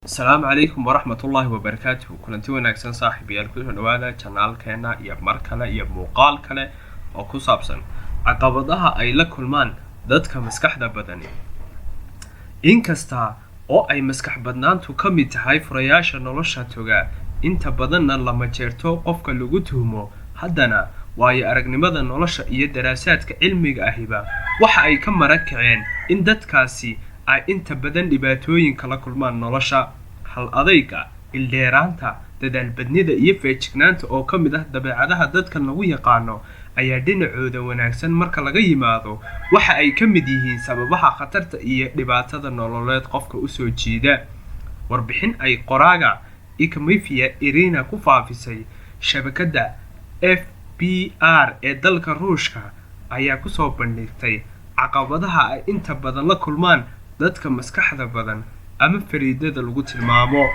السلام عليكم ورحمة الله وبركاته. كلنتي wanaagsan saaxiibayaal ku soo dhawaada channelkeena iyo mar kale iyo muuqaal kale oo ku saabsan caqabadaha ay la kulmaan dadka maskaxda badan. Inkasta oo ay maskax badnaantu ka mid tahay furayaasha nolosha toga, inta badanna lama jeerto qofka lagu tuhmo, haddana waayo aragnimada nolosha iyo daraasaadka cilmiga ahiba waxa ay ka marakaceen in dadkaasi ay inta badan dhibaatooyin kala kulmaan nolosha. hal adayga, ildheeraanta, dadaal badnida iyo feejignaanta oo ka mid ah dabeecadaha dadka lagu yaqaano ayaa dhinacooda wanaagsan marka laga yimaado waxa ay ka mid yihiin sababaha khatarta iyo dhibaatada nololeed qofka u soo jiida. Warbixin ay qoraaga Ikmifia Irina ku faafisay shabakada FBR ee dalka Ruushka ayaa ku soo bandhigtay caqabadaha ay inta badan la kulmaan dadka maskaxda badan ama fariidada lagu tilmaamo.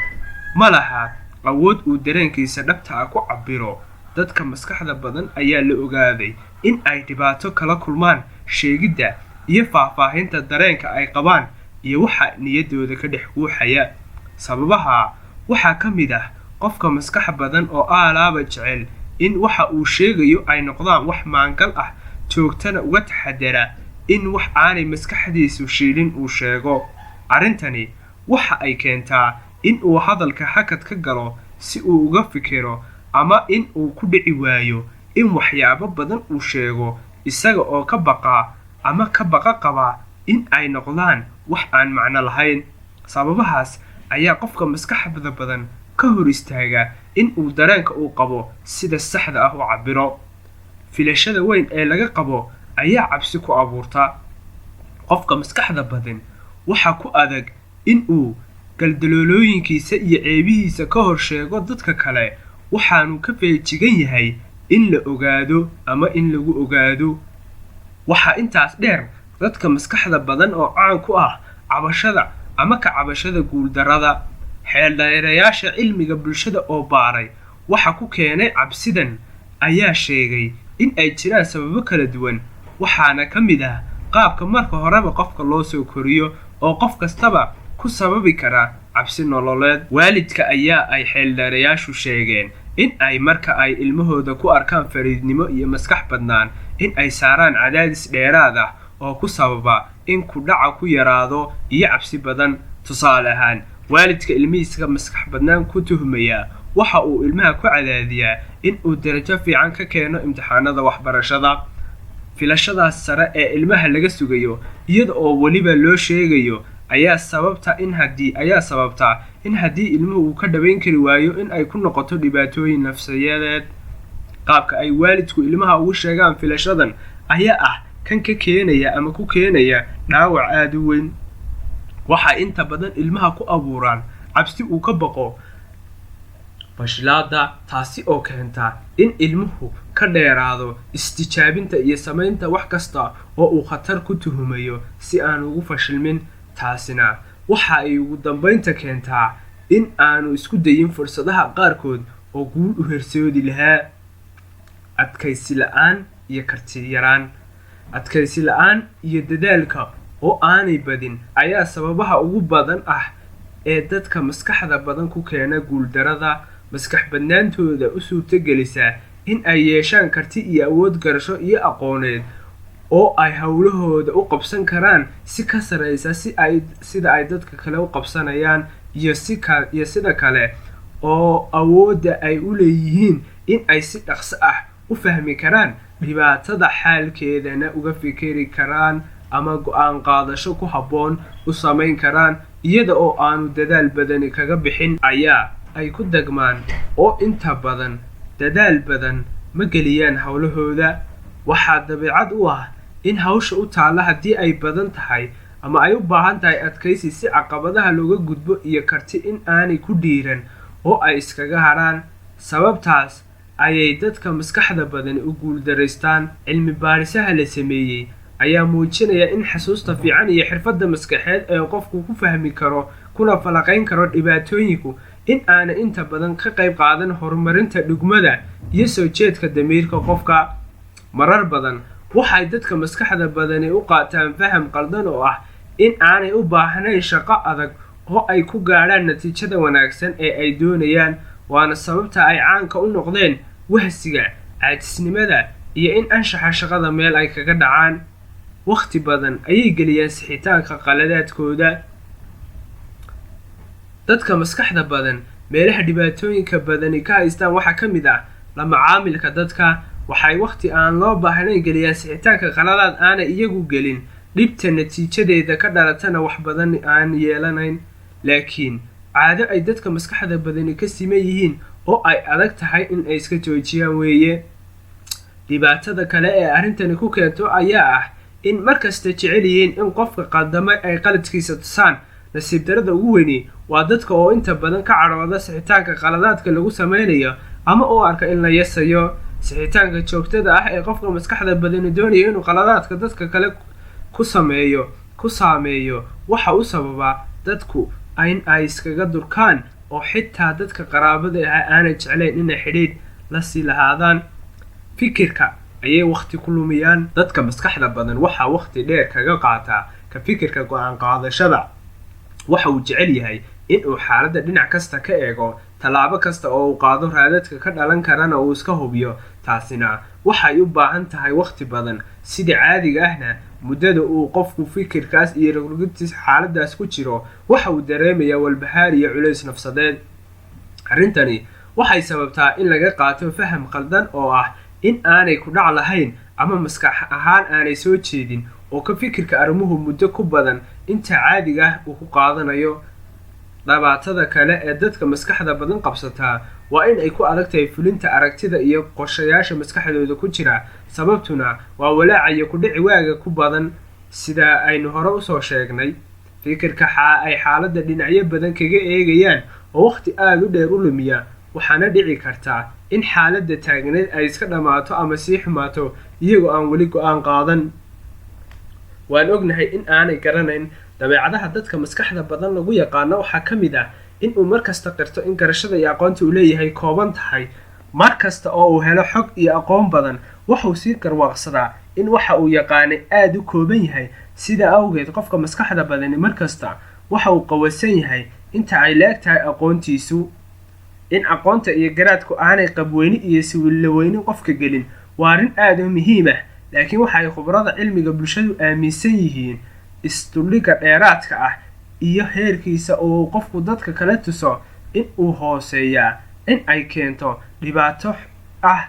Malaha awood uu dareenkiisa dhabta ah ku cabiro. Dadka maskaxda badan ayaa la ogaaday in ay dhibaato kala kulmaan sheegidda iyo faahfaahinta dareenka ay qabaan iyo waxa niyadooda ka dhex guuxaya. Sababaha waxa ka mid ah qofka maskax badan oo aalaaba jecel in waxa uu sheegayo ay noqdaan wax maangal ah, joogtana uga taxadara in wax aanay maskaxdiisu shiilin uu sheego. Arrintani waxa ay keentaa in uu hadalka hakad ka galo si uu uga fikiro ama in uu ku dhici waayo in waxyaabo badan uu sheego isaga oo ka baqa qaba in ay noqdaan wax aan macno lahayn. Sababahaas ayaa qofka maskaxda badan ka hor istaaga in uu dareenka uu qabo sida saxda ah u cabiro. Filashada weyn ee laga qabo ayaa cabsi ku abuurta. Qofka maskaxda badan waxa ku adag in uu galdaloolooyinkiisa iyo ceebihiisa ka hor sheego dadka kale, waxaanu ka feejigan yahay in la ogaado ama in lagu ogaado. Waxa intaas dheer, dadka maskaxda badan oo caan ku ah cabashada ama ka cabashada guuldarrada. Xeeldheerayaasha cilmiga bulshada oo baaray waxa ku keenay cabsidan ayaa sheegay in ay jiraan sababo kala duwan, waxaana ka mid ah qaabka marka horeba qofka loo soo koriyo oo qof kastaba ku sababi kara cabsi nololeed. Waalidka ayaa ay xeeldheerayaashu sheegeen in ay marka ay ilmahooda ku arkaan fariidnimo iyo maskax badnaan in ay saaraan cadaadis dheeraad ah oo ku sababa in ku dhaca ku yaraado iyo cabsi badan. Tusaale ahaan, waalidka ilmihiisa maskax badnaan ku tuhmaya waxa uu ilmaha ku cadaadiyaa in uu darajo fiican ka keeno imtixaanada waxbarashada. Filashadaas sare ee ilmaha laga sugayo iyada oo waliba loo sheegayo ayaa sababta in haddii ilmuhu uu ka dhaweyn kari waayo in ay ku noqoto dhibaatooyin nafsiyadeed. Qaabka ay waalidku ilmaha ugu sheegaan filashadan ayaa ah kan ka keenaya ama ku keenaya dhaawac aad u weyn. Waxa inta badan ilmaha ku abuuraan cabsi uu ka baqo fashilaada, taasi oo keenta in ilmuhu ka dheeraado istijaabinta iyo samaynta wax kasta oo uu khatar ku tuhumayo si aan ugu fashilmin. Taasina waxa ay ugu dambeynta keentaa in aanu isku dayin fursadaha qaarkood oo guul u horseedi lahaa. Adkaysi la'aan iyo karti yaraan. Adkaysi la'aan iyo dadaalka oo aanay badin ayaa sababaha ugu badan ah ee dadka maskaxda badan ku keena guuldarrada. Maskax badnaantooda u suurtagelisa in ay yeeshaan karti iyo awood garasho iyo aqooneed oo ay hawlahooda u qabsan karaan si ka sareysa sida ay dadka kale u qabsanayaan iyo sida kale oo awoodda ay u leeyihiin in ay si dhaqso ah u fahmi karaan dhibaatada, xaalkeedana uga fikiri karaan ama go'aan qaadasho ku habboon u samayn karaan iyada oo aanu dadaal badani kaga bixin. Ayaa ay ku dagmaan oo inta badan dadaal badan ma geliyaan hawlahooda. Waxaa dabeecad u ah in hawsha u taalla haddii ay badan tahay ama ay u baahan tahay adkaysi si caqabadaha looga gudbo iyo karti in aanay ku dhiiran oo ay iskaga haraan. Sababtaas ayay dadka maskaxda badan u guuldareystaan. Cilmi baarisaha la sameeyay ayaa muujinaya in xasuusta fiican iyo xirfadda maskaxeed ee qofku ku fahmi karo kuna falaqayn karo dhibaatooyinku in aanay inta badan ka qayb qaadan horumarinta dhugmada iyo soo jeedka damiirka qofka. Marar badan waxay dadka maskaxda badani u qaataan faham qaldan oo ah in aanay u baahnayn shaqo adag oo ay ku gaadhaan natiijada wanaagsan ee ay doonayaan. waana sababta ay caanka u noqdeen wahsiga, caajisnimada iyo in anshaxa shaqada meel ay kaga dhacaan. waqti badan ayay geliyaan sixitaanka qaladaadkooda. dadka maskaxda badan meelaha dhibaatooyinka badani ka haystaan waxaa ka mid ah la macaamilka dadka. waxay waqti aan loo baahnayn geliyaan sixitaanka qaladaad aanay iyagu gelin, dhibta natiijadeeda ka dhalatana wax badan aan yeelanayn. laakiin caado ay dadka maskaxda badani ka siman yihiin oo ay adag tahay in ay iska joojiyaan weeye. dhibaatada kale ee arrintani ku keento ayaa ah in markasta jecel yihiin in qofka qaldamay ay qaladkiisa tusaan. nasiib darada ugu weyni waa dadka oo inta badan ka cadhooda sixitaanka qaladaadka lagu sameynayo ama u arka in la yasayo. sixitaanka joogtada ah ee qofka maskaxda badani doonayo inuu qaladaadka dadka kale ku saameeyo waxa u sababaa dadku in ay iskaga durkaan oo xitaa dadka qaraabada ah aanay jeclayn inay xidhiidh la sii lahaadaan. fikirka ayay waqti ku lumiyaan. dadka maskaxda badan waxaa waqti dheer kaga qaataa ka fikirka go-aan qaadashada. waxa uu jecel yahay inuu xaaladda dhinac kasta ka eego, tallaabo kasta oo uu qaado raadadka ka dhalan karana uu iska hubiyo. taasina waxay u baahan tahay waqti badan. sida caadiga ahna muddada uu qofku fikirkaas iyo rogrogtiis xaaladaas ku jiro waxa uu dareemayaa walbahaar iyo culays nafsadeed. arrintani waxay sababtaa in laga qaato faham qaldan oo ah in aanay ku dhac lahayn ama maskax ahaan aanay soo jeedin oo ka fikirka arrimuhu muddo ku badan inta caadiga ah uu ku qaadanayo. dhibaatada kale ee dadka maskaxda badan qabsataa waa in ay ku adag tahay fulinta aragtida iyo qorshayaasha maskaxdooda ku jira. sababtuna waa walaaca iyo ku dhici waaga ku badan. sida aynu hore usoo sheegnay, fikirka ay xaaladda dhinacyo badan kaga eegayaan oo waqti aada u dheer u lumiya. waxaana dhici kartaa in xaaladda taagneed ay iska dhammaato ama sii xumaato iyagoo aan weli go-aan qaadan. waan ognahay in aanay garanayn dabeecadaha dadka maskaxda badan lagu yaqaano. waxaa ka mid ah inuu markasta qirto in garashada iyo aqoonta uu leeyahay kooban tahay. mar kasta oo uu helo xog iyo aqoon badan waxuu sii garwaaqsadaa in waxa uu yaqaanay aada u kooban yahay. sida awgeed qofka maskaxda badani markasta waxa uu qawasan yahay inta ay la-eg tahay aqoontiisu. in aqoonta iyo garaadku aanay qabweyni iyo siwillaweyni qofka gelin waa arrin aada u muhiim ah. laakiin waxay khubarada cilmiga bulshadu aaminsan yihiin isdulliga dheeraadka ah iyo heerkiisa oo qofku dadka kala tuso in uu hooseeyaa in ay keento dhibaato ah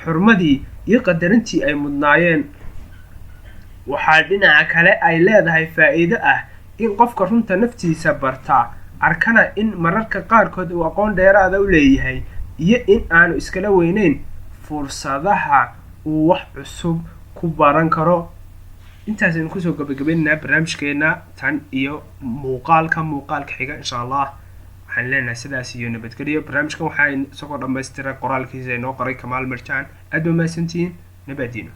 xurmadii iyo qadarintii ay mudnaayeen. waxaa dhinaca kale ay leedahay faa'iido ah in qofka runta naftiisa barta arkana in mararka qaarkood uu aqoon dheeraada u leeyahay iyo in aanu iskala weyneyn fursadaha uu wax cusub ku baran karo. intaasaynu kusoo gabagabaynaynaa barnaamijkeena tan iyo muuqaalka xiga insha allah. waxaan leenahay sidaas iyo nabadgelyo. barnaamijkan waxaa isagoo dhammaystiray qoraalkiisa inoo qoray Kamaal Marjaan. aad ba mahadsantihiin. nabadiino.